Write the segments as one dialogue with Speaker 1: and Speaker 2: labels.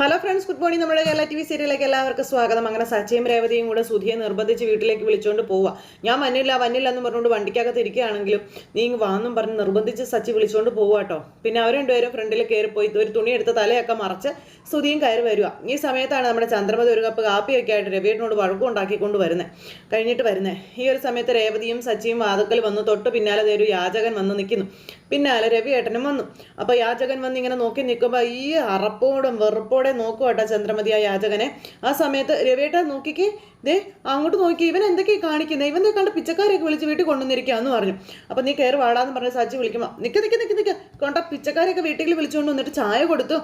Speaker 1: Hello friends, good morning. നമ്മുടെ Kerala TV സീരിയലിലേക്ക് എല്ലാവർക്കും സ്വാഗതം. അങ്ങനെ സച്ചിയും രേവതിയും കൂടെ സുധിയെ നിർബന്ധിച്ച് വീട്ടിലേക്ക് വിളിച്ചുകൊണ്ട് പോവുക. ഞാൻ വന്നില്ല എന്ന് പറഞ്ഞുകൊണ്ട് വണ്ടിക്കകത്ത് ഇരിക്കുകയാണെങ്കിലും നീ ഇങ്ങ് വാന്നും പറഞ്ഞ് നിർബന്ധിച്ച് സച്ചി വിളിച്ചുകൊണ്ട് പോവുക കേട്ടോ. പിന്നെ അവർ രണ്ടുപേരും ഫ്രണ്ടിൽ കയറിപ്പോയി ഒരു തുണി എടുത്ത് തലയൊക്കെ മറച്ച് സുധിയും കയറി വരിക. ഈ സമയത്താണ് നമ്മുടെ ചന്ദ്രമതി ഒരു കപ്പ് കാപ്പിയൊക്കെ ആയിട്ട് രവിയേട്ടനോട് വഴക്കുണ്ടാക്കിക്കൊണ്ട് വരുന്നത്. ഈ ഒരു സമയത്ത് രേവതിയും സച്ചിയും വാതുക്കൽ വന്നു. തൊട്ട് പിന്നാലെ ഒരു യാചകൻ വന്ന് നിൽക്കുന്നു. പിന്നാലെ രവിയേട്ടനും വന്നു. അപ്പോൾ യാചകൻ വന്ന് ഇങ്ങനെ നോക്കി നിൽക്കുമ്പോൾ ഈ അറപ്പോടും വെറുപ്പോടെ നോക്കുക കേട്ടോ ചന്ദ്രമതി ആ യാചകനെ. ആ സമയത്ത് രവിയേട്ടൻ നോക്കിക്കേ, ദേ അങ്ങോട്ട് നോക്കി, ഇവൻ എന്തൊക്കെയാണ് കാണിക്കുന്നത്, ഇവന്റെ കണ്ട് പിച്ചക്കാരെയൊക്കെ വിളിച്ച് വീട്ടിൽ കൊണ്ടുവന്നിരിക്കുകയെന്ന് പറഞ്ഞു. അപ്പം നീ കയറി വാടാന്ന് പറഞ്ഞ് സച്ചി വിളിക്കുമ്പോൾ നിൽക്ക കൊണ്ട പിച്ചക്കാരെയൊക്കെ വീട്ടിൽ വിളിച്ചുകൊണ്ട് വന്നിട്ട് ചായ കൊടുത്തു,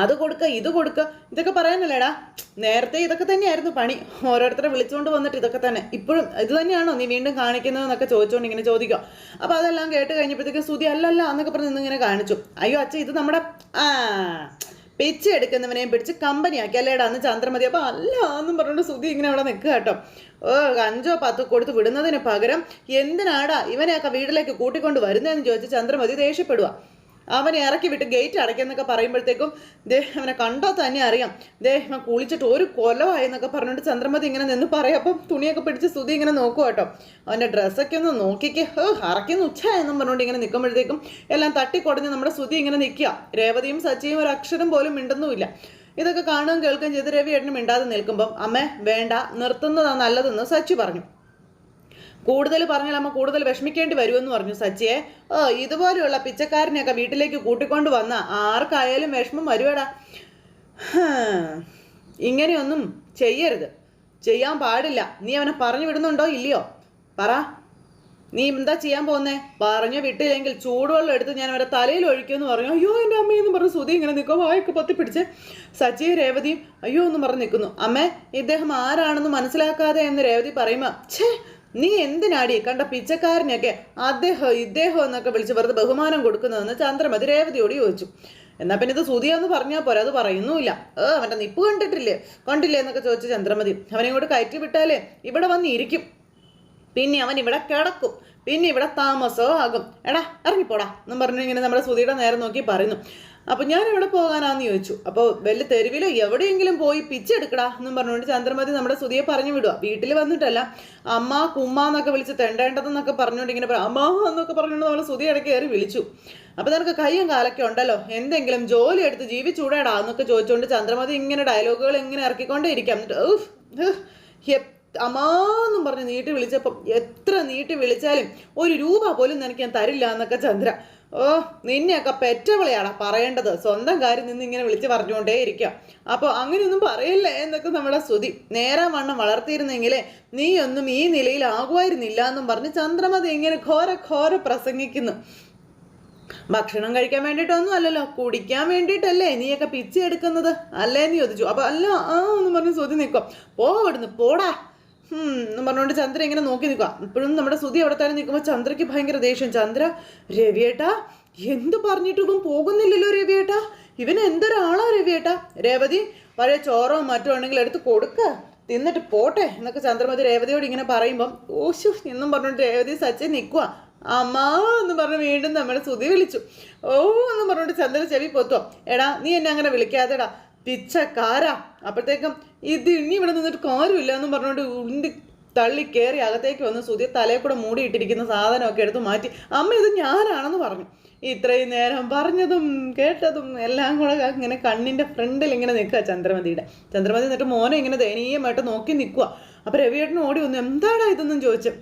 Speaker 1: അത് കൊടുക്ക ഇത് കൊടുക്ക, ഇതൊക്കെ പറയാനല്ലേടാ. നേരത്തെ ഇതൊക്കെ തന്നെയായിരുന്നു പണി, ഓരോരുത്തരെ വിളിച്ചുകൊണ്ട് വന്നിട്ട് ഇതൊക്കെ തന്നെ. ഇപ്പോഴും ഇത് തന്നെയാണോ നീ വീണ്ടും കാണിക്കുന്നതെന്നൊക്കെ ചോദിച്ചുകൊണ്ട് ഇങ്ങനെ ചോദിക്കുക. അപ്പോൾ അതെല്ലാം കേട്ട് കഴിഞ്ഞപ്പോഴത്തേക്ക് സുധി അല്ലല്ല എന്നൊക്കെ പറഞ്ഞ് നിന്നിങ്ങനെ കാണിച്ചു. അയ്യോ അച്ഛ, ഇത് നമ്മുടെ പിച്ച് എടുക്കുന്നവനെയും പിടിച്ച് കമ്പനിയാക്കി അല്ലേടാ എന്ന് ചന്ദ്രമതി. അപ്പോൾ അല്ല എന്നും പറഞ്ഞുകൊണ്ട് സുധി ഇങ്ങനെ അവിടെ നിൽക്കുക കേട്ടോ. 5 or 10 കൊടുത്ത് വിടുന്നതിന് പകരം എന്തിനാടാ ഇവനെയൊക്കെ വീട്ടിലേക്ക് കൂട്ടിക്കൊണ്ട് വരുന്നതെന്ന് ചോദിച്ച് ചന്ദ്രമതി ദേഷ്യപ്പെടുക. അവനെ ഇറക്കി വിട്ട് ഗേറ്റ് അടയ്ക്കെന്നൊക്കെ പറയുമ്പോഴത്തേക്കും അവനെ കണ്ടാൽ തന്നെ അറിയാം, അവൻ കുളിച്ചിട്ട് ഒരു കൊലമായി എന്നൊക്കെ പറഞ്ഞിട്ട് ചന്ദ്രമതി ഇങ്ങനെ നിന്ന് പറയാം. അപ്പം തുണിയൊക്കെ പിടിച്ച് സുധി ഇങ്ങനെ നോക്കുക കേട്ടോ. അവൻ്റെ ഡ്രസ്സൊക്കെ ഒന്ന് നോക്കിക്ക്, അറയ്ക്കുന്ന ഉച്ച എന്നും പറഞ്ഞുകൊണ്ട് ഇങ്ങനെ നിൽക്കുമ്പോഴത്തേക്കും എല്ലാം തട്ടിക്കൊടഞ്ഞ് നമ്മുടെ സുധി ഇങ്ങനെ നിൽക്കുക. രേവതിയും സച്ചിയും ഒരു അക്ഷരം പോലും മിണ്ടുന്നുമില്ല. ഇതൊക്കെ കാണുകയും കേൾക്കുകയും ചെയ്ത് രവിയേട്ടനും മിണ്ടാതെ നിൽക്കുമ്പം അമ്മേ വേണ്ട, നിർത്തുന്നതാണ് നല്ലതെന്ന് സച്ചി പറഞ്ഞു. കൂടുതൽ പറഞ്ഞാൽ അമ്മ കൂടുതൽ വിഷമിക്കേണ്ടി വരുമെന്ന് പറഞ്ഞു സച്ചിയെ. ഇതുപോലെയുള്ള പിച്ചക്കാരനെയൊക്കെ വീട്ടിലേക്ക് കൂട്ടിക്കൊണ്ട് വന്ന ആർക്കായാലും വിഷമം വരുവടാ. ഇങ്ങനെയൊന്നും ചെയ്യരുത്, ചെയ്യാൻ പാടില്ല. നീ അവനെ പറഞ്ഞു വിടുന്നുണ്ടോ ഇല്ലയോ പറ. നീ എന്താ ചെയ്യാൻ പോകുന്നേ? പറഞ്ഞു വിട്ടില്ലെങ്കിൽ ചൂടുവെള്ളം എടുത്ത് ഞാൻ അവരെ തലയിൽ ഒഴിക്കുമെന്ന് പറഞ്ഞു. അയ്യോ എൻ്റെ അമ്മയെന്ന് പറഞ്ഞ് സുധി ഇങ്ങനെ നിൽക്കും, വായൊക്കെ പൊത്തിപ്പിടിച്ച്. സച്ചിയും രേവതിയും അയ്യോ എന്ന് പറഞ്ഞ് നിൽക്കുന്നു. അമ്മേ ഇദ്ദേഹം ആരാണെന്ന് മനസ്സിലാക്കാതെ എന്ന് രേവതി പറയുമ്പോൾ ഛേ, നീ എന്തിനാടി കണ്ട പിച്ചക്കാരനെയൊക്കെ ഇദ്ദേഹം എന്നൊക്കെ വിളിച്ച് വെറുതെ ബഹുമാനം കൊടുക്കുന്നതെന്ന് ചന്ദ്രമതി രേവതിയോട് ചോദിച്ചു. എന്നാൽ പിന്നെ ഇത് സുധിയാന്ന് പറഞ്ഞാൽ പോരാ, അത് പറയുന്നുമില്ല. അവൻ്റെ നിപ്പ് കണ്ടില്ലേ എന്നൊക്കെ ചോദിച്ചു ചന്ദ്രമതി. അവനെ ഇങ്ങോട്ട് കയറ്റി വിട്ടാലേ ഇവിടെ വന്നിരിക്കും, പിന്നെ അവൻ ഇവിടെ കിടക്കും, പിന്നെ ഇവിടെ താമസവും ആകും. എടാ ഇറങ്ങിപ്പോടാ എന്നും പറഞ്ഞു ഇങ്ങനെ നമ്മുടെ സുധിയുടെ നേരെ നോക്കി പറയുന്നു. അപ്പോൾ ഞാൻ എവിടെ പോകാനാന്ന് ചോദിച്ചു. അപ്പോൾ വല്ല തെരുവിലോ എവിടെയെങ്കിലും പോയി പിച്ചെടുക്കടാ എന്നും പറഞ്ഞുകൊണ്ട് ചന്ദ്രമതി നമ്മുടെ സുധിയെ പറഞ്ഞു വിടുക. വീട്ടിൽ വന്നിട്ടല്ല, അമ്മ കുമ്മ എന്നൊക്കെ വിളിച്ച് തെണ്ടേണ്ടതെന്നൊക്കെ പറഞ്ഞുകൊണ്ട് ഇങ്ങനെ അമ്മ എന്നൊക്കെ പറഞ്ഞുകൊണ്ട് നമ്മൾ സുധി ഇടയ്ക്ക് കയറി വിളിച്ചു. അപ്പോൾ നിനക്ക് കയ്യും കാലൊക്കെ ഉണ്ടല്ലോ, എന്തെങ്കിലും ജോലി എടുത്ത് ജീവിച്ചൂടേടാ എന്നൊക്കെ ചോദിച്ചുകൊണ്ട് ചന്ദ്രമതി ഇങ്ങനെ ഡയലോഗുകൾ ഇങ്ങനെ ഇറക്കിക്കൊണ്ടേ ഇരിക്കാം. എന്നിട്ട് അമ്മാന്നും പറഞ്ഞ് നീട്ടി വിളിച്ചപ്പം എത്ര നീട്ടി വിളിച്ചാലും 1 രൂപ പോലും നിനക്ക് ഞാൻ തരില്ല എന്നൊക്കെ ചന്ദ്ര. നിന്നെയൊക്കെ പെറ്റവളയാടാ പറയേണ്ടത്, സ്വന്തം കാര്യം നിന്ന് ഇങ്ങനെ വിളിച്ച് പറഞ്ഞുകൊണ്ടേ ഇരിക്കാം. അപ്പോൾ അങ്ങനെയൊന്നും പറയില്ലേ എന്നൊക്കെ നമ്മുടെ സുധി. നേരെ വണ്ണം വളർത്തിയിരുന്നെങ്കിലേ നീയൊന്നും ഈ നിലയിലാകുമായിരുന്നില്ല എന്നും പറഞ്ഞ് ചന്ദ്രമതി ഇങ്ങനെ ഘോര പ്രസംഗിക്കുന്നു. ഭക്ഷണം കഴിക്കാൻ വേണ്ടിയിട്ടൊന്നും അല്ലല്ലോ, കുടിക്കാൻ വേണ്ടിയിട്ടല്ലേ നീയൊക്കെ പിച്ചി എടുക്കുന്നത് അല്ലേന്ന് ചോദിച്ചു. അപ്പോൾ അല്ല എന്ന് പറഞ്ഞ് സുധി നിൽക്കും. ഇവിടുന്ന് പോടാ എന്ന് പറഞ്ഞുകൊണ്ട് ചന്ദ്ര ഇങ്ങനെ നോക്കി നിൽക്കുക. ഇപ്പോഴും നമ്മുടെ സുധി അവിടെ തന്നെ നിൽക്കുമ്പോൾ ചന്ദ്രയ്ക്ക് ഭയങ്കര ദേഷ്യം. ചന്ദ്ര, രവിയേട്ടാ എന്ത് പറഞ്ഞിട്ട് ഇവൻ പോകുന്നില്ലല്ലോ രവിയേട്ടാ, ഇവൻ എന്തൊരാളാ രവിയേട്ടാ. രേവതി പഴയ ചോറോ മറ്റോ ഉണ്ടെങ്കിൽ എടുത്ത് കൊടുക്ക, തിന്നിട്ട് പോട്ടെ എന്നൊക്കെ ചന്ദ്രമതി രേവതിയോട് ഇങ്ങനെ പറയുമ്പം ഓശു എന്നും പറഞ്ഞുകൊണ്ട് രേവതി സച്ചിൻ നിൽക്കുക. അമ്മ എന്ന് പറഞ്ഞ് വീണ്ടും നമ്മുടെ സുധി വിളിച്ചു. എന്ന് പറഞ്ഞുകൊണ്ട് ചന്ദ്ര ചെവി പൊത്തുവോ. എടാ നീ എന്നെ അങ്ങനെ വിളിക്കാതെടാ പിച്ചക്കാരാ. അപ്പോഴത്തേക്കും ഇത് ഇനി ഇവിടെ നിന്നിട്ട് കാര്യമില്ല എന്നും പറഞ്ഞുകൊണ്ട് ഉണ്ടി തള്ളി കയറി അകത്തേക്ക് വന്ന് സുധി തലയിൽ കൂടെ മൂടിയിട്ടിരിക്കുന്ന സാധനമൊക്കെ എടുത്ത് മാറ്റി അമ്മ ഇത് ഞാനാണെന്ന് പറഞ്ഞു. ഇത്രയും നേരം പറഞ്ഞതും കേട്ടതും എല്ലാം കൂടെ ഇങ്ങനെ കണ്ണിൻ്റെ ഫ്രണ്ടിൽ ഇങ്ങനെ നിൽക്കുക ചന്ദ്രമതി എന്നിട്ട് മോനെ ഇങ്ങനെ ദയനീയമായിട്ട് നോക്കി നിൽക്കുക. അപ്പോൾ രവിയേട്ടനും ഓടി വന്നു. എന്താടാ ഇതെന്നും ചോദിച്ചു.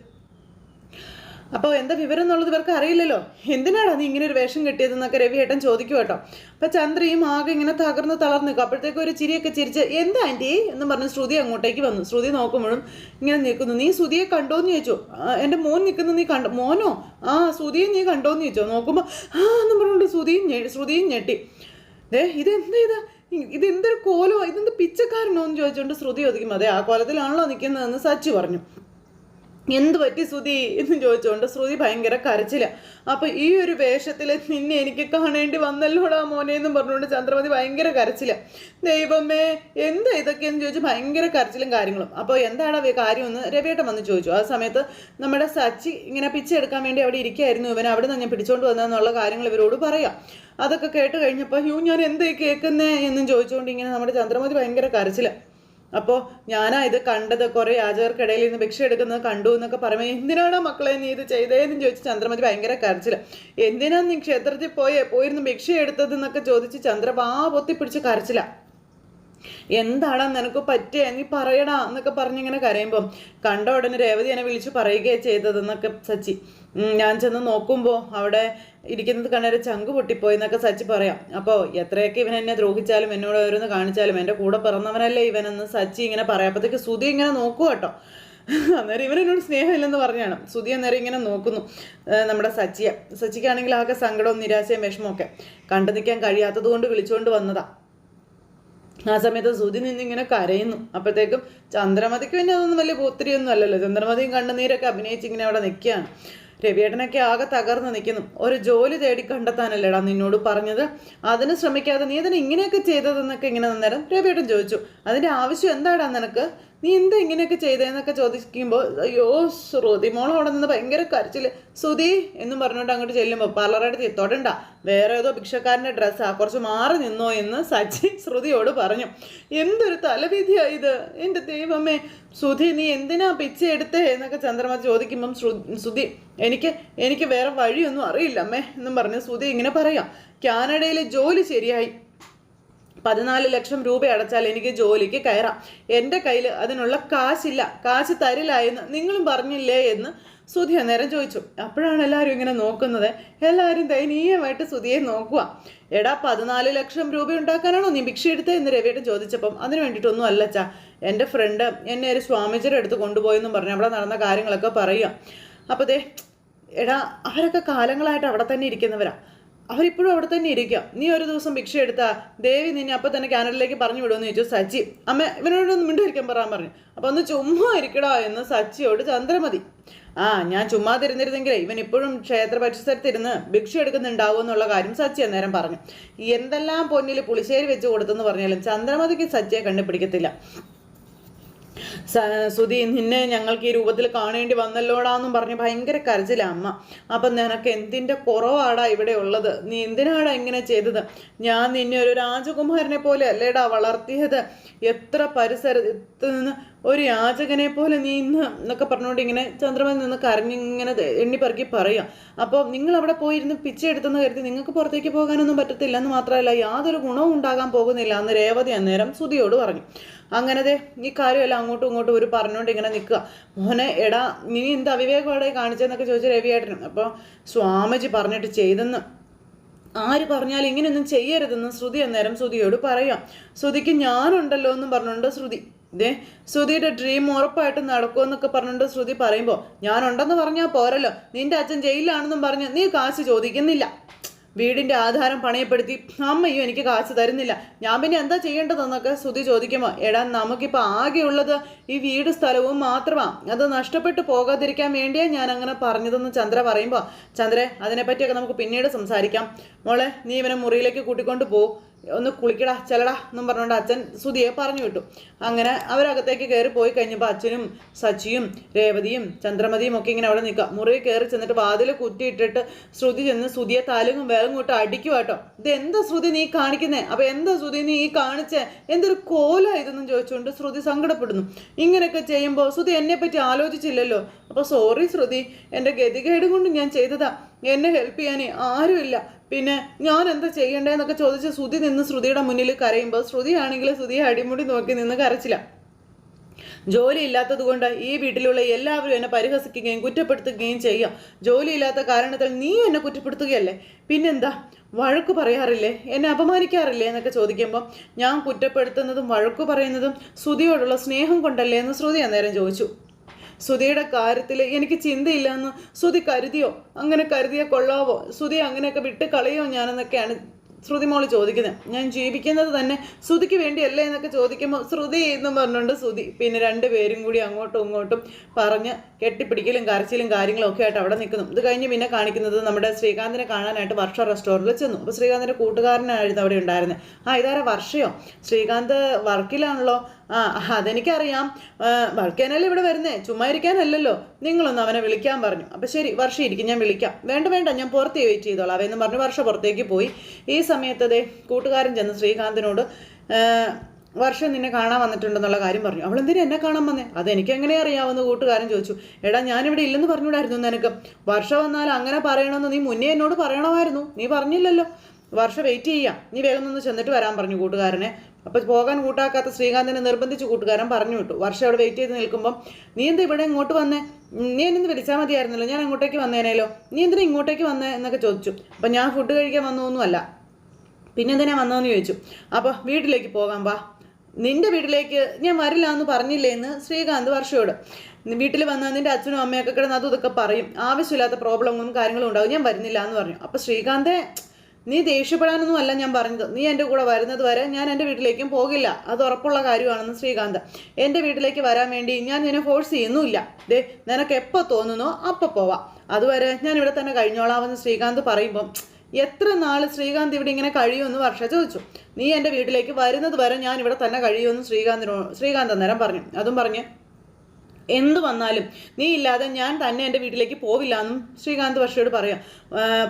Speaker 1: അപ്പോൾ എന്താ വിവരം എന്നുള്ളത് ഇവർക്ക് അറിയില്ലല്ലോ. എന്തിനാടാ നീ ഇങ്ങനെ ഒരു വേഷം കെട്ടിയതെന്നൊക്കെ രവിയേട്ടൻ ചോദിക്കും കേട്ടോ. അപ്പോൾ ചന്ദ്രയും ആകെ ഇങ്ങനെ തളർന്നു നിൽക്കും. അപ്പോഴത്തേക്കും ഒരു ചിരിയൊക്കെ ചിരിച്ച് എന്താ ആൻറ്റി എന്നും പറഞ്ഞ് ശ്രുതി അങ്ങോട്ടേക്ക് വന്നു. ശ്രുതി നോക്കുമ്പോഴും ഇങ്ങനെ നിൽക്കുന്നു. നീ ശ്രുതിയെ കണ്ടോന്ന് ചോദിച്ചു. എൻ്റെ മോൻ നിൽക്കുന്നു, നീ കണ്ടോ? മോനോ? ശ്രുതിയെ നീ കണ്ടോന്ന് ചോദിച്ചോ. നോക്കുമ്പോൾ എന്നും പറഞ്ഞുകൊണ്ട് ശ്രുതിയും ഞെട്ടി. ഇതെന്തൊരു കോലോ, ഇതെന്ത് പിച്ചക്കാരനോ എന്ന് ചോദിച്ചുകൊണ്ട് ശ്രുതി ഒതുക്കും. അതെ ആ കോലത്തിലാണല്ലോ നിൽക്കുന്നതെന്ന് സച്ചി പറഞ്ഞു. എന്ത് പറ്റി ശ്രുതി എന്ന് ചോദിച്ചുകൊണ്ട് ശ്രുതി ഭയങ്കര കരച്ചില്ല. അപ്പൊ ഈ ഒരു വേഷത്തിൽ നിന്നെ എനിക്ക് കാണേണ്ടി വന്നല്ലോടാ മോനെ എന്നും പറഞ്ഞുകൊണ്ട് ചന്ദ്രമതി ഭയങ്കര കരച്ചില്ല. ദൈവമേ എന്താ ഇതൊക്കെയെന്ന് ചോദിച്ചു ഭയങ്കര കരച്ചിലും കാര്യങ്ങളും. അപ്പോൾ എന്താണ് കാര്യമെന്ന് രവിയേട്ടൻ വന്ന് ചോദിച്ചു. ആ സമയത്ത് നമ്മുടെ സച്ചി ഇങ്ങനെ പിച്ചെടുക്കാൻ വേണ്ടി അവിടെ ഇരിക്കുകയായിരുന്നു. ഇവൻ അവിടെ നിന്ന് ഞാൻ പിടിച്ചോണ്ട് വന്നതെന്നുള്ള കാര്യങ്ങൾ ഇവരോട് പറയാം. അതൊക്കെ കേട്ട് കഴിഞ്ഞപ്പോൾ ഞാൻ എന്തേ കേൾക്കുന്നേ എന്നും ചോദിച്ചുകൊണ്ട് ഇങ്ങനെ നമ്മുടെ ചന്ദ്രമതി ഭയങ്കര കരച്ചില്ല. അപ്പോൾ ഞാനാ ഇത് കണ്ടത്, കുറേ യാചകർക്കിടയിൽ നിന്ന് ഭിക്ഷ എടുക്കുന്നത് കണ്ടു എന്നൊക്കെ പറയുമ്പോൾ എന്തിനാണോ മക്കളെ നീ ഇത് ചെയ്തതെന്ന് ചോദിച്ച് ചന്ദ്രമതി ഭയങ്കര കരച്ചില്ല. എന്തിനാ നീ ക്ഷേത്രത്തിൽ പോയിരുന്നു ഭിക്ഷ എടുത്തതെന്നൊക്കെ ചോദിച്ച് ചന്ദ്ര പൊത്തിപ്പിടിച്ച് കരച്ചില്ല. എന്താടാ നിനക്ക് പറ്റിയ നീ പറയടാ എന്നൊക്കെ പറഞ്ഞിങ്ങനെ കരയുമ്പം കണ്ട ഉടനെ രേവതി എന്നെ വിളിച്ച് പറയുകയാണ് ചെയ്തതെന്നൊക്കെ സച്ചി. ഞാൻ ചെന്ന് നോക്കുമ്പോൾ അവിടെ ഇരിക്കുന്നത് കണ്ടൊരു ചങ്ക് പൊട്ടിപ്പോയി എന്നൊക്കെ സച്ചി പറയാം. അപ്പോൾ എത്രയൊക്കെ ഇവൻ എന്നെ ദ്രോഹിച്ചാലും എന്നോട് ഓരോന്ന് കാണിച്ചാലും എൻ്റെ കൂടെ പിറന്നവനല്ലേ ഇവനെന്ന് സച്ചി ഇങ്ങനെ പറയാം. അപ്പോഴത്തേക്ക് ശ്രുതി ഇങ്ങനെ നോക്കുക കേട്ടോ. അന്നേരം ഇവനെന്നോട് സ്നേഹമില്ലെന്ന് പറഞ്ഞാണ്. ശ്രുതി അന്നേരം ഇങ്ങനെ നോക്കുന്നു നമ്മുടെ സച്ചിക്കാണെങ്കിൽ ആകെ സങ്കടവും നിരാശയും വിഷമമൊക്കെ കണ്ടു നിൽക്കാൻ കഴിയാത്തത് കൊണ്ട് വിളിച്ചുകൊണ്ട് വന്നതാ. ആ സമയത്ത് ശ്രുതി നിന്നിങ്ങനെ കരയുന്നു. അപ്പോഴത്തേക്കും ചന്ദ്രമതിക്ക് പിന്നെ അതൊന്നും വലിയ ഒത്തിരിയൊന്നും അല്ലല്ലോ. ചന്ദ്രമതിയും കണ്ണുനീരൊക്കെ അഭിനയിച്ച് ഇങ്ങനെ അവിടെ നിൽക്കുകയാണ്. രവിയേട്ടനൊക്കെ ആകെ തകർന്ന് നിൽക്കുന്നു. ഒരു ജോലി തേടി കണ്ടെത്താനല്ലേടാ നിന്നോട് പറഞ്ഞത്, അതിന് ശ്രമിക്കാതെ നീ അതിന് ഇങ്ങനെയൊക്കെ ചെയ്തതെന്നൊക്കെ ഇങ്ങനെ നേരം രവിയേട്ടൻ ചോദിച്ചു. അതിൻ്റെ ആവശ്യം എന്താടാ നിനക്ക്, നീ എന്താ ഇങ്ങനെയൊക്കെ ചെയ്തതെന്നൊക്കെ ചോദിക്കുമ്പോൾ അയ്യോ ശ്രുതി മോൾ അവിടെ നിന്ന് ഭയങ്കര കരച്ചില്. ശ്രുതി എന്നും പറഞ്ഞുകൊണ്ട് അങ്ങോട്ട് ചെല്ലുമ്പോൾ പാർലറടുത്ത് തൊടണ്ട, വേറെ ഏതോ ഭിക്ഷക്കാരൻ്റെ ഡ്രസ്സാ, കുറച്ച് മാറി നിന്നോ എന്ന് സച്ചി ശ്രുതിയോട് പറഞ്ഞു. എന്തൊരു തലവിധിയാ ഇത്, എൻ്റെ ദൈവമേ ശ്രുതി നീ എന്തിനാ പിച്ച എടുത്തേ എന്നൊക്കെ ചന്ദ്രമതി ചോദിക്കുമ്പം ശ്രുതി എനിക്ക് വേറെ വഴിയൊന്നും അറിയില്ല അമ്മേ എന്നും പറഞ്ഞ് ശ്രുതി ഇങ്ങനെ പറയാം. കാനഡയിലെ ജോലി ശരിയായി, 14 ലക്ഷം രൂപ അടച്ചാൽ എനിക്ക് ജോലിക്ക് കയറാം. എൻ്റെ കയ്യിൽ അതിനുള്ള കാശില്ല, കാശ് തരില്ല എന്ന് നിങ്ങളും പറഞ്ഞില്ലേ എന്ന് ശ്രുതി അന്നേരം ചോദിച്ചു. അപ്പോഴാണ് എല്ലാവരും ഇങ്ങനെ നോക്കുന്നത്. എല്ലാവരും ദയനീയമായിട്ട് ശ്രുതിയെ നോക്കുക. എടാ 14 ലക്ഷം രൂപ ഉണ്ടാക്കാനാണോ നീ ഭിക്ഷ എടുത്തത് എന്ന് രവിയേട്ടൻ ചോദിച്ചപ്പം അതിന് വേണ്ടിയിട്ടൊന്നും അല്ലച്ചാ, എൻ്റെ ഫ്രണ്ട് എന്നെ ഒരു സ്വാമിജിയുടെ അടുത്ത് കൊണ്ടുപോയെന്നും പറഞ്ഞു അവിടെ നടന്ന കാര്യങ്ങളൊക്കെ പറയുക. അപ്പോൾ എടാ അവരൊക്കെ കാലങ്ങളായിട്ട് അവിടെ തന്നെ ഇരിക്കുന്നവരാ, അവരിപ്പോഴും അവിടെ തന്നെ ഇരിക്കുക. നീ ഒരു ദിവസം ഭിക്ഷ എടുത്താ ദേവി നിന്നെ അപ്പം തന്നെ കാനഡയിലേക്ക് പറഞ്ഞു വിടുമെന്ന് ചോദിച്ചു സച്ചി. അമ്മ ഇവനോടൊന്ന് മിണ്ടിരിക്കാൻ പറയാൻ പറഞ്ഞു. അപ്പോൾ ഒന്ന് ചുമ്മാ ഇരിക്കടാ എന്ന് സച്ചിയോട് ചന്ദ്രമതി. ഞാൻ ചുമ്മാതിരുന്നിരുന്നെങ്കിലേ ഇവൻ ഇപ്പോഴും ക്ഷേത്ര പരിസരത്തിരുന്ന് ഭിക്ഷ എടുക്കുന്നുണ്ടാവും എന്നുള്ള കാര്യം സച്ചി അന്നേരം പറഞ്ഞു. എന്തെല്ലാം പൊന്നിൽ പുളിശ്ശേരി വെച്ച് കൊടുത്തെന്ന് പറഞ്ഞാലും ചന്ദ്രമതിക്ക് സച്ചിയെ കണ്ടുപിടിക്കത്തില്ല. ശ്രുതി നിന്നെ ഞങ്ങൾക്ക് ഈ രൂപത്തിൽ കാണേണ്ടി വന്നല്ലോടാന്നും പറഞ്ഞ് ഭയങ്കര കരച്ചില്ല അമ്മ. അപ്പം നിനക്ക് എന്തിൻ്റെ കുറവാടാ ഇവിടെ ഉള്ളത്, നീ എന്തിനാടാ ഇങ്ങനെ ചെയ്തത്, ഞാൻ നിന്നെ ഒരു രാജകുമാരനെ പോലെ അല്ലേടാ വളർത്തിയത്, എത്ര പരിസരത്ത് നിന്ന് ഒരു യാചകനെ പോലെ നീ ഇന്ന് എന്നൊക്കെ പറഞ്ഞുകൊണ്ട് ഇങ്ങനെ ചന്ദ്രമതി നിന്ന് കരഞ്ഞിങ്ങനെ എണ്ണിപ്പറക്കി പറയാം. അപ്പോൾ നിങ്ങൾ അവിടെ പോയിരുന്ന് പിച്ച എടുത്തെന്ന് കരുതി നിങ്ങൾക്ക് പുറത്തേക്ക് പോകാനൊന്നും പറ്റത്തില്ല എന്ന് മാത്രമല്ല യാതൊരു ഗുണവും ഉണ്ടാകാൻ പോകുന്നില്ല എന്ന് രേവതി അന്നേരം ശ്രുതിയോട് പറഞ്ഞു. അങ്ങനത്തെ ഈ കാര്യമെല്ലാം അങ്ങോട്ടും ഇങ്ങോട്ടും ഒരു പറഞ്ഞുകൊണ്ട് ഇങ്ങനെ നിൽക്കുക. മോനെ എടാ നീ എന്ത് അവിവേകോടെ കാണിച്ചതെന്നൊക്കെ ചോദിച്ചു രവിയേട്ടനും. അപ്പോൾ സ്വാമിജി പറഞ്ഞിട്ട് ചെയ്തെന്ന് ആര് പറഞ്ഞാലും ഇങ്ങനെയൊന്നും ചെയ്യരുതെന്ന് ശ്രുതി അന്നേരം ശ്രുതിയോട് പറയാം. ശ്രുതിക്ക് ഞാനുണ്ടല്ലോ എന്നും പറഞ്ഞുകൊണ്ട് ശ്രുതിയുടെ ഡ്രീം ഉറപ്പായിട്ടും നടക്കുമെന്നൊക്കെ പറഞ്ഞുകൊണ്ട് ശ്രുതി പറയുമ്പോൾ ഞാനുണ്ടെന്ന് പറഞ്ഞാൽ പോരല്ലോ, നിന്റെ അച്ഛൻ ജയിലിലാണെന്നും പറഞ്ഞ് നീ കാശ് ചോദിക്കുന്നില്ല, വീടിൻ്റെ ആധാരം പണയപ്പെടുത്തി അമ്മയും എനിക്ക് കാശ് തരുന്നില്ല, ഞാൻ പിന്നെ എന്താ ചെയ്യേണ്ടതെന്നൊക്കെ ശ്രുതി ചോദിക്കുമ്പോൾ എടാ നമുക്കിപ്പോൾ ആകെയുള്ളത് ഈ വീട് സ്ഥലവും മാത്രമാണ്, അത് നഷ്ടപ്പെട്ടു പോകാതിരിക്കാൻ വേണ്ടിയാണ് ഞാൻ അങ്ങനെ പറഞ്ഞതെന്ന് ചന്ദ്ര പറയുമ്പോൾ ചന്ദ്രേ അതിനെപ്പറ്റിയൊക്കെ നമുക്ക് പിന്നീട് സംസാരിക്കാം, മോളെ നീ ഇവനെ മുറിയിലേക്ക് കൂട്ടിക്കൊണ്ട് പോ, ഒന്ന് കുളിക്കടാ ചെല്ലടാ എന്നും പറഞ്ഞുകൊണ്ട് അച്ഛൻ ശ്രുതിയെ പറഞ്ഞു വിട്ടു. അങ്ങനെ അവരകത്തേക്ക് കയറി പോയി കഴിഞ്ഞപ്പോൾ അച്ഛനും സച്ചിയും രേവതിയും ചന്ദ്രമതിയും ഒക്കെ ഇങ്ങനെ അവിടെ നിൽക്കുക. മുറിയിൽ കയറി ചെന്നിട്ട് വാതിൽ കുറ്റിയിട്ടിട്ട് ശ്രുതി ചെന്ന് ശ്രുതിയെ താലുങ്ങും വേഗം കൂട്ട് അടിക്കുക കേട്ടോ. ഇത് എന്താ ശ്രുതി നീ കാണിക്കുന്നേ, അപ്പോൾ എന്താ ശ്രുതി നീ ഈ കാണിച്ചേ, എന്തൊരു കോല ഇതെന്നും ചോദിച്ചുകൊണ്ട് ശ്രുതി സങ്കടപ്പെടുന്നു. ഇങ്ങനെയൊക്കെ ചെയ്യുമ്പോൾ ശ്രുതി എന്നെ പറ്റി ആലോചിച്ചില്ലല്ലോ, അപ്പോൾ സോറി ശ്രുതി, എൻ്റെ ഗതികേട് കൊണ്ട് ഞാൻ ചെയ്തതാ, എന്നെ ഹെൽപ്പ് ചെയ്യാൻ ആരുമില്ല, പിന്നെ ഞാൻ എന്താ ചെയ്യണ്ടേന്നൊക്കെ ചോദിച്ച് ശ്രുതി നിന്ന് ശ്രുതിയുടെ മുന്നിൽ കരയുമ്പോൾ ശ്രുതിയാണെങ്കിൽ ശ്രുതിയെ അടിമുടി നോക്കി നിന്ന് കരച്ചില്ല. ജോലി ഇല്ലാത്തത് കൊണ്ട് ഈ വീട്ടിലുള്ള എല്ലാവരും എന്നെ പരിഹസിക്കുകയും കുറ്റപ്പെടുത്തുകയും ചെയ്യാം, ജോലിയില്ലാത്ത കാരണത്തിൽ നീ എന്നെ കുറ്റപ്പെടുത്തുകയല്ലേ, പിന്നെന്താ വഴക്ക് പറയാറില്ലേ, എന്നെ അപമാനിക്കാറില്ലേ എന്നൊക്കെ ചോദിക്കുമ്പോൾ ഞാൻ കുറ്റപ്പെടുത്തുന്നതും വഴക്ക് പറയുന്നതും ശ്രുതിയോടുള്ള സ്നേഹം കൊണ്ടല്ലേ എന്ന് ശ്രുതി അന്നേരം ചോദിച്ചു. ശ്രുതിയുടെ കാര്യത്തിൽ എനിക്ക് ചിന്തയില്ല എന്ന് ശ്രുതി കരുതിയോ, അങ്ങനെ കരുതിയാൽ കൊള്ളാവോ, ശ്രുതി അങ്ങനെയൊക്കെ വിട്ട് കളയോ ഞാനെന്നൊക്കെയാണ് ശ്രുതി മോള് ചോദിക്കുന്നത്. ഞാൻ ജീവിക്കുന്നത് തന്നെ ശ്രുതിക്ക് വേണ്ടിയല്ലേ എന്നൊക്കെ ചോദിക്കുമ്പോൾ ശ്രുതി എന്നും പറഞ്ഞുകൊണ്ട് ശ്രുതി പിന്നെ രണ്ടുപേരും കൂടി അങ്ങോട്ടും ഇങ്ങോട്ടും പറഞ്ഞ് കെട്ടിപ്പിടിക്കലും കരച്ചിലും കാര്യങ്ങളും ഒക്കെ ആയിട്ട് അവിടെ നിൽക്കുന്നു. ഇത് കഴിഞ്ഞ് പിന്നെ കാണിക്കുന്നത് നമ്മുടെ ശ്രീകാന്തിനെ കാണാനായിട്ട് വർഷ റെസ്റ്റോറൻറ്റിൽ ചെന്നു. അപ്പോൾ ശ്രീകാന്തിൻ്റെ കൂട്ടുകാരനായിരുന്നു അവിടെ ഉണ്ടായിരുന്നത്. ഇതാരാ വർഷയോ? ശ്രീകാന്ത് വർക്കിലാണല്ലോ. അതെനിക്കറിയാം, വർക്കാനല്ലേ ഇവിടെ വരുന്നേ, ചുമ്മാ ഇരിക്കാനല്ലല്ലോ. നിങ്ങളൊന്ന് അവനെ വിളിക്കാൻ പറഞ്ഞു. അപ്പം ശരി വർഷ ഇരിക്കും, ഞാൻ വിളിക്കാം. വേണ്ട ഞാൻ പുറത്ത് വെയിറ്റ് ചെയ്തോളാം അവയെന്ന് പറഞ്ഞ് വർഷ പുറത്തേക്ക് പോയി. ഈ സമയത്ത് കൂട്ടുകാരൻ ചെന്ന് ശ്രീകാന്തിനോട് വർഷം നിന്നെ കാണാൻ വന്നിട്ടുണ്ടെന്നുള്ള കാര്യം പറഞ്ഞു. അവളെന്തിനാ എന്നെ കാണാൻ വന്നേ? അതെനിക്ക് എങ്ങനെ അറിയാമെന്ന് കൂട്ടുകാരൻ ചോദിച്ചു. എടാ ഞാനിവിടെ ഇല്ലെന്ന് പറഞ്ഞുകൂടായിരുന്നു നിനക്ക്? വർഷ വന്നാൽ അങ്ങനെ പറയണമെന്ന് നീ മുന്നേ എന്നോട് പറയണമായിരുന്നു, നീ പറഞ്ഞില്ലല്ലോ. വർഷ വെയിറ്റ് ചെയ്യാം, നീ വേഗം ഒന്ന് ചെന്നിട്ട് വരാൻ പറഞ്ഞു കൂട്ടുകാരനെ. അപ്പോൾ പോകാൻ കൂട്ടാക്കാത്ത ശ്രീകാന്തിനെ നിർബന്ധിച്ച് കൂട്ടുകാരൻ പറഞ്ഞു വിട്ടു. വർഷം അവിടെ വെയിറ്റ് ചെയ്ത് നിൽക്കുമ്പം നീ എന്താ ഇവിടെ ഇങ്ങോട്ട് വന്നേ? നീ എന്നെ വിളിച്ചാൽ മതിയായിരുന്നല്ലോ, ഞാൻ അങ്ങോട്ടേക്ക് വന്നേനേലോ. നീ എന്തിനാ ഇങ്ങോട്ടേക്ക് വന്നേ എന്നൊക്കെ ചോദിച്ചു. അപ്പം ഞാൻ ഫുഡ് കഴിക്കാൻ വന്നൊന്നുമല്ല, പിന്നെ എന്തിനാ വന്നതെന്ന് ചോദിച്ചു. അപ്പോൾ വീട്ടിലേക്ക് പോകാം വാ. നിന്റെ വീട്ടിലേക്ക് ഞാൻ വരില്ല എന്ന് പറഞ്ഞില്ലേ എന്ന് ശ്രീകാന്ത് വർഷയോട്. വീട്ടിൽ വന്നാൽ നിന്റെ അച്ഛനും അമ്മയൊക്കെ കിടന്ന് അതും ഇതൊക്കെ പറയും, ആവശ്യമില്ലാത്ത പ്രോബ്ലങ്ങളും കാര്യങ്ങളും ഉണ്ടാവും, ഞാൻ വരുന്നില്ല എന്ന് പറഞ്ഞു. അപ്പോൾ ശ്രീകാന്തെ നീ ദേഷ്യപ്പെടാനൊന്നും അല്ല ഞാൻ പറഞ്ഞത്, നീ എൻ്റെ കൂടെ വരുന്നത് വരെ ഞാൻ എൻ്റെ വീട്ടിലേക്കും പോകില്ല, അത് ഉറപ്പുള്ള കാര്യമാണെന്ന് ശ്രീകാന്ത്. എൻ്റെ വീട്ടിലേക്ക് വരാൻ വേണ്ടി ഞാൻ നിന്നെ ഫോഴ്സ് ചെയ്യുന്നുമില്ല. നിനക്ക് എപ്പോൾ തോന്നുന്നോ അപ്പോൾ പോവാം, അതുവരെ ഞാൻ ഇവിടെ തന്നെ കഴിഞ്ഞോളാമെന്ന് ശ്രീകാന്ത് പറയുമ്പം എത്ര നാൾ ശ്രീകാന്ത് ഇവിടെ ഇങ്ങനെ കഴിയുമെന്ന് വർഷ ചോദിച്ചു. നീ എൻ്റെ വീട്ടിലേക്ക് വരുന്നത് വരെ ഞാൻ ഇവിടെ തന്നെ കഴിയുമെന്ന് ശ്രീകാന്ത് അന്നേരം പറഞ്ഞു. അതും പറഞ്ഞ് എന്തു വന്നാലും നീ ഇല്ലാതെ ഞാൻ തന്നെ എൻ്റെ വീട്ടിലേക്ക് പോവില്ല എന്നും ശ്രീകാന്ത് വർഷയോട് പറയാം.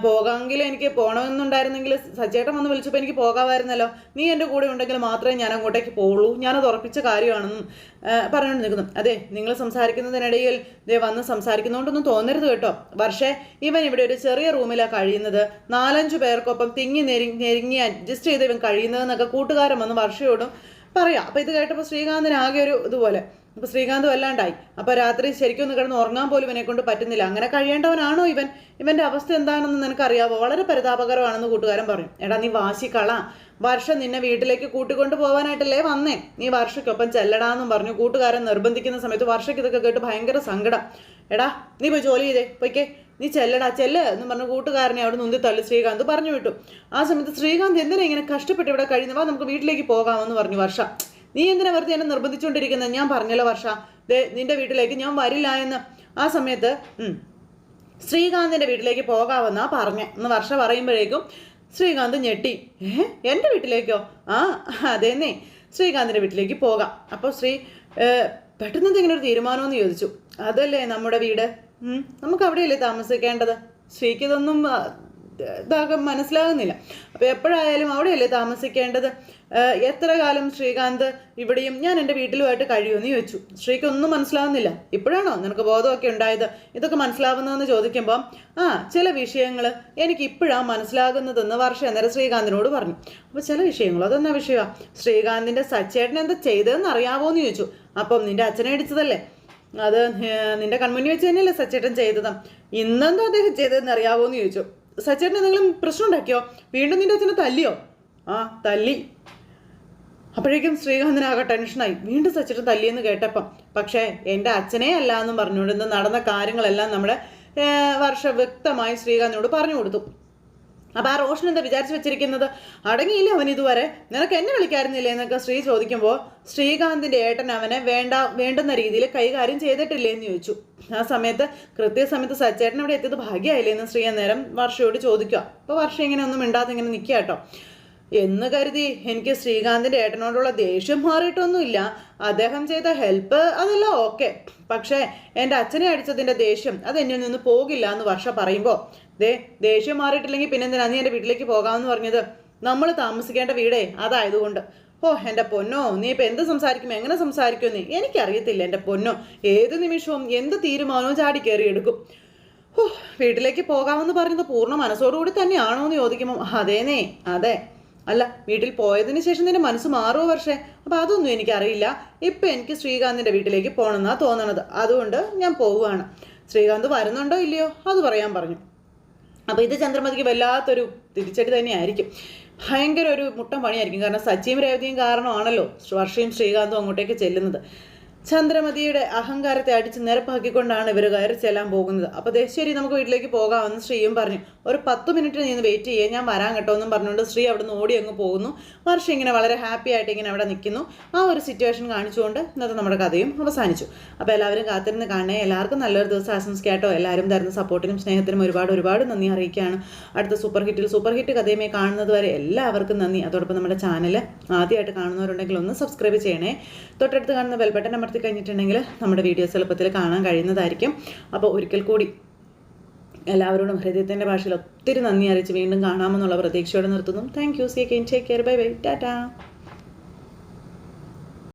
Speaker 1: പോകാമെങ്കിൽ എനിക്ക് പോകണമെന്നുണ്ടായിരുന്നെങ്കിൽ സച്ചേട്ടൻ വന്ന് വിളിച്ചപ്പോൾ എനിക്ക് പോകാമായിരുന്നല്ലോ, നീ എൻ്റെ കൂടെ ഉണ്ടെങ്കിൽ മാത്രമേ ഞാൻ അങ്ങോട്ടേക്ക് പോവുള്ളൂ, ഞാനത് ഉറപ്പിച്ച കാര്യമാണെന്നും പറഞ്ഞുകൊണ്ട് നിൽക്കുന്നു. അതെ, നിങ്ങൾ സംസാരിക്കുന്നതിനിടയിൽ വന്ന് സംസാരിക്കുന്നതുകൊണ്ടൊന്നും തോന്നരുത് കേട്ടോ. വർഷേ ഇവൻ ഇവിടെ ഒരു ചെറിയ റൂമിലാണ് കഴിയുന്നത്, 4-5 പേർക്കൊപ്പം തിങ്ങി നെരുങ്ങി അഡ്ജസ്റ്റ് ചെയ്ത് ഇവൻ കഴിയുന്നതെന്നൊക്കെ കൂട്ടുകാരൻ വന്ന് വർഷയോടും പറയാം. അപ്പോൾ ഇത് കേട്ടപ്പോൾ ശ്രീകാന്തിന് ആകെ ഒരു ഇതുപോലെ. അപ്പോൾ ശ്രീകാന്ത് വല്ലാണ്ടായി. അപ്പോൾ രാത്രി ശരിക്കും ഒന്ന് കിടന്ന് ഉറങ്ങാൻ പോലും ഇവനെ കൊണ്ട് പറ്റുന്നില്ല. അങ്ങനെ കഴിയേണ്ടവനാണോ ഇവൻ? ഇവൻ്റെ അവസ്ഥ എന്താണെന്ന് നിനക്കറിയാവോ? വളരെ പരിതാപകരമാണെന്ന് കൂട്ടുകാരൻ പറയും. എടാ നീ വാശിക്കള, വർഷം നിന്നെ വീട്ടിലേക്ക് കൂട്ടിക്കൊണ്ട് പോകാനായിട്ടല്ലേ വന്നേ, നീ വർഷയ്ക്കൊപ്പം ചെല്ലടാന്നും പറഞ്ഞു കൂട്ടുകാരൻ നിർബന്ധിക്കുന്ന സമയത്ത് വർഷയ്ക്ക് ഇതൊക്കെ കേട്ട് ഭയങ്കര സങ്കടം. എടാ നീ പോയി ജോലി ചെയ്തേ, പോയിക്കേ, നീ ചെല്ലടാ ചെല്ല് എന്ന് പറഞ്ഞു കൂട്ടുകാരനെ അവിടെ നിന്ന് തള്ളി ശ്രീകാന്ത് പറഞ്ഞു വിട്ടു. ആ സമയത്ത് ശ്രീകാന്ത് എന്തിനാ ഇങ്ങനെ കഷ്ടപ്പെട്ട് ഇവിടെ കഴിയുന്നവാ, നമുക്ക് വീട്ടിലേക്ക് പോകാമെന്ന് പറഞ്ഞു വർഷ. നീ എന്തിനാ വെറുതെ എന്നെ നിർബന്ധിച്ചുകൊണ്ടിരിക്കുന്നത്? ഞാൻ പറഞ്ഞല്ലോ വർഷ, നിന്റെ വീട്ടിലേക്ക് ഞാൻ വരില്ല എന്ന്. ആ സമയത്ത് ശ്രീകാന്തിൻ്റെ വീട്ടിലേക്ക് പോകാമെന്നാ പറഞ്ഞേ എന്ന് വർഷ പറയുമ്പോഴേക്കും ശ്രീകാന്ത് ഞെട്ടി. എൻ്റെ വീട്ടിലേക്കോ? അതേന്നേ, ശ്രീകാന്തിൻ്റെ വീട്ടിലേക്ക് പോകാം. അപ്പോൾ പെട്ടെന്ന് എന്തെങ്കിലും ഒരു തീരുമാനമെന്ന് ചോദിച്ചു. അതല്ലേ നമ്മുടെ വീട്, നമുക്ക് അവിടെയല്ലേ താമസിക്കേണ്ടത്. ശ്രീക്ക് ഇതൊന്നും ഇതാകെ മനസ്സിലാകുന്നില്ല. അപ്പോൾ എപ്പോഴായാലും അവിടെയല്ലേ താമസിക്കേണ്ടത്. എത്ര കാലം ശ്രീകാന്ത് ഇവിടെയും ഞാൻ എൻ്റെ വീട്ടിലുമായിട്ട് കഴിയുമെന്ന് ചോദിച്ചു. ശ്രീക്കൊന്നും മനസ്സിലാവുന്നില്ല. ഇപ്പോഴാണോ നിനക്ക് ബോധമൊക്കെ ഉണ്ടായത് ഇതൊക്കെ മനസ്സിലാവുന്നതെന്ന് ചോദിക്കുമ്പം ചില വിഷയങ്ങൾ എനിക്ക് ഇപ്പോഴാണ് മനസ്സിലാകുന്നതെന്ന് വർഷ അന്നേരം ശ്രീകാന്തിനോട് പറഞ്ഞു. അപ്പോൾ ചില വിഷയങ്ങൾ അതെന്നാ വിഷയമാണ്? ശ്രീകാന്തിൻ്റെ സച്ചേട്ടൻ എന്താ ചെയ്തതെന്ന് അറിയാവോ എന്ന് ചോദിച്ചു. അപ്പം നിൻ്റെ അച്ഛനെ അടിച്ചതല്ലേ, അത് നിൻ്റെ കൺമുന്നിൽ വെച്ച് തന്നെയല്ലേ സച്ചേട്ടൻ ചെയ്തത്, ഇന്നെന്തോ അദ്ദേഹം ചെയ്തതെന്ന് അറിയാവോ എന്ന് ചോദിച്ചു. സച്ചേട്ടൻ എന്തെങ്കിലും പ്രശ്നം ഉണ്ടാക്കിയോ? വീണ്ടും നിൻ്റെ അച്ഛനെ തല്ലിയോ? തല്ലി. അപ്പോഴേക്കും ശ്രീകാന്തിനാകെ ടെൻഷനായി. വീണ്ടും സച്ചേട്ടൻ തല്ലിയെന്ന് കേട്ടപ്പം. പക്ഷേ എൻ്റെ അച്ഛനെ അല്ല എന്നും പറഞ്ഞുകൊണ്ട് ഇന്ന് നടന്ന കാര്യങ്ങളെല്ലാം നമ്മുടെ വർഷ വ്യക്തമായി ശ്രീകാന്തിനോട് പറഞ്ഞു കൊടുത്തു. അപ്പോൾ ആ റോഷൻ എന്താ വിചാരിച്ചു വെച്ചിരിക്കുന്നത്? അടങ്ങിയില്ലേ അവൻ ഇതുവരെ? നിനക്ക് എന്നെ വിളിക്കാറുന്നില്ലേ എന്നൊക്കെ ശ്രീ ചോദിക്കുമ്പോൾ ശ്രീകാന്തിൻ്റെ ഏട്ടൻ അവനെ വേണ്ടുന്ന രീതിയിൽ കൈകാര്യം ചെയ്തിട്ടില്ലേ എന്ന് ചോദിച്ചു. ആ സമയത്ത് കൃത്യസമയത്ത് സച്ചേട്ടൻ ഇവിടെ എത്തിയത് ഭാഗ്യമായില്ലേ എന്ന് ശ്രീ അന്നേരം വർഷയോട് ചോദിക്കുക. അപ്പോൾ വർഷം ഇങ്ങനെ ഒന്നും മിണ്ടാതെ ഇങ്ങനെ നിൽക്കുക കേട്ടോ. എന്ന് കരുതി എനിക്ക് ശ്രീകാന്തിൻ്റെ ഏട്ടനോടുള്ള ദേഷ്യം മാറിയിട്ടൊന്നുമില്ല. അദ്ദേഹം ചെയ്ത ഹെൽപ്പ് അതെല്ലാം ഓക്കെ, പക്ഷേ എൻ്റെ അച്ഛനെ അടിച്ചതിൻ്റെ ദേഷ്യം അതെന്നിൽ നിന്ന് പോകില്ല എന്ന് വർഷ പറയുമ്പോൾ ദേഷ്യം മാറിയിട്ടില്ലെങ്കിൽ പിന്നെന്തിനാ നീ എൻ്റെ വീട്ടിലേക്ക് പോകാമെന്ന് പറഞ്ഞത്? നമ്മൾ താമസിക്കേണ്ട വീടേ അതായതുകൊണ്ട്. എൻ്റെ പൊന്നോ, നീ ഇപ്പം എന്ത് സംസാരിക്കും, എങ്ങനെ സംസാരിക്കും നീ? എനിക്കറിയത്തില്ല എൻ്റെ പൊന്നോ, ഏത് നിമിഷവും എന്ത് തീരുമാനവും ചാടി കയറിയെടുക്കും. വീട്ടിലേക്ക് പോകാമെന്ന് പറയുന്നത് പൂർണ്ണ മനസ്സോടുകൂടി തന്നെയാണോ എന്ന് ചോദിക്കുമ്പോൾ അതേനേ അതെ. അല്ല, വീട്ടിൽ പോയതിന് ശേഷം നിന്റെ മനസ്സ് മാറുമോ വർഷേ? അപ്പോൾ അതൊന്നും എനിക്കറിയില്ല. ഇപ്പം എനിക്ക് ശ്രീകാന്തിൻ്റെ വീട്ടിലേക്ക് പോകണമെന്നാണ് തോന്നണത്, അതുകൊണ്ട് ഞാൻ പോവുകയാണ്. ശ്രീകാന്ത് വരുന്നുണ്ടോ ഇല്ലയോ അത് പറയാൻ പറഞ്ഞു. അപ്പോൾ ഇത് ചന്ദ്രമതിക്ക് വല്ലാത്തൊരു തിരിച്ചടി തന്നെയായിരിക്കും. ഭയങ്കര ഒരു മുട്ടൻ പണിയായിരിക്കും. കാരണം സച്ചിയും രേവതിയും കാരണമാണല്ലോ വർഷയും ശ്രീകാന്തും അങ്ങോട്ടേക്ക് ചെല്ലുന്നത്. ചന്ദ്രമതിയുടെ അഹങ്കാരത്തെ അടിച്ച് നിരപ്പാക്കിക്കൊണ്ടാണ് ഇവർ കയറി ചെല്ലാൻ പോകുന്നത്. അപ്പോൾ ശരി നമുക്ക് വീട്ടിലേക്ക് പോകാമെന്ന് ശ്രീയും പറഞ്ഞു. ഒരു 10 മിനിറ്റ് നീ വെയിറ്റ് ചെയ്യേ, ഞാൻ വരാൻ കേട്ടോ എന്നും പറഞ്ഞുകൊണ്ട് ശ്രീ അവിടെ നിന്ന് ഓടി അങ്ങ് പോകുന്നു. വർഷ ഇങ്ങനെ വളരെ ഹാപ്പി ആയിട്ട് ഇങ്ങനെ അവിടെ നിൽക്കുന്നു. ആ ഒരു സിറ്റുവേഷൻ കാണിച്ചുകൊണ്ട് ഇന്നത്തെ നമ്മുടെ കഥയും അവസാനിച്ചു. അപ്പോൾ എല്ലാവരും കാത്തിരുന്ന് കാണണേ. എല്ലാവർക്കും നല്ലൊരു ദിവസം ആശംസിക്കാട്ടോ. എല്ലാവരും തരുന്ന സപ്പോർട്ടിനും സ്നേഹത്തിനും ഒരുപാട് നന്ദി അറിയിക്കുകയാണ്. അടുത്ത സൂപ്പർ ഹിറ്റ് കഥയുമായി കാണുന്നത് വരെ എല്ലാവർക്കും നന്ദി. അതോടൊപ്പം നമ്മുടെ ചാനൽ ആദ്യമായിട്ട് കാണുന്നവരുണ്ടെങ്കിൽ ഒന്ന് സബ്സ്ക്രൈബ് ചെയ്യണേ. തൊട്ടടുത്ത് കാണുന്ന ബെൽ ബട്ടൺ അമർത്തി കഴിഞ്ഞിട്ടുണ്ടെങ്കിൽ നമ്മുടെ വീഡിയോസ് എളുപ്പത്തിൽ കാണാൻ കഴിയുന്നതായിരിക്കും. അപ്പോൾ ഒരിക്കൽ കൂടി എല്ലാവരോടും ഹൃദയത്തിൻ്റെ ഭാഷയിൽ ഒത്തിരി നന്ദി അറിയിച്ച് വീണ്ടും കാണാമെന്നുള്ള പ്രതീക്ഷയോടെ നിർത്തുന്നു. Thank you. See again. Take care. Bye bye. Tata.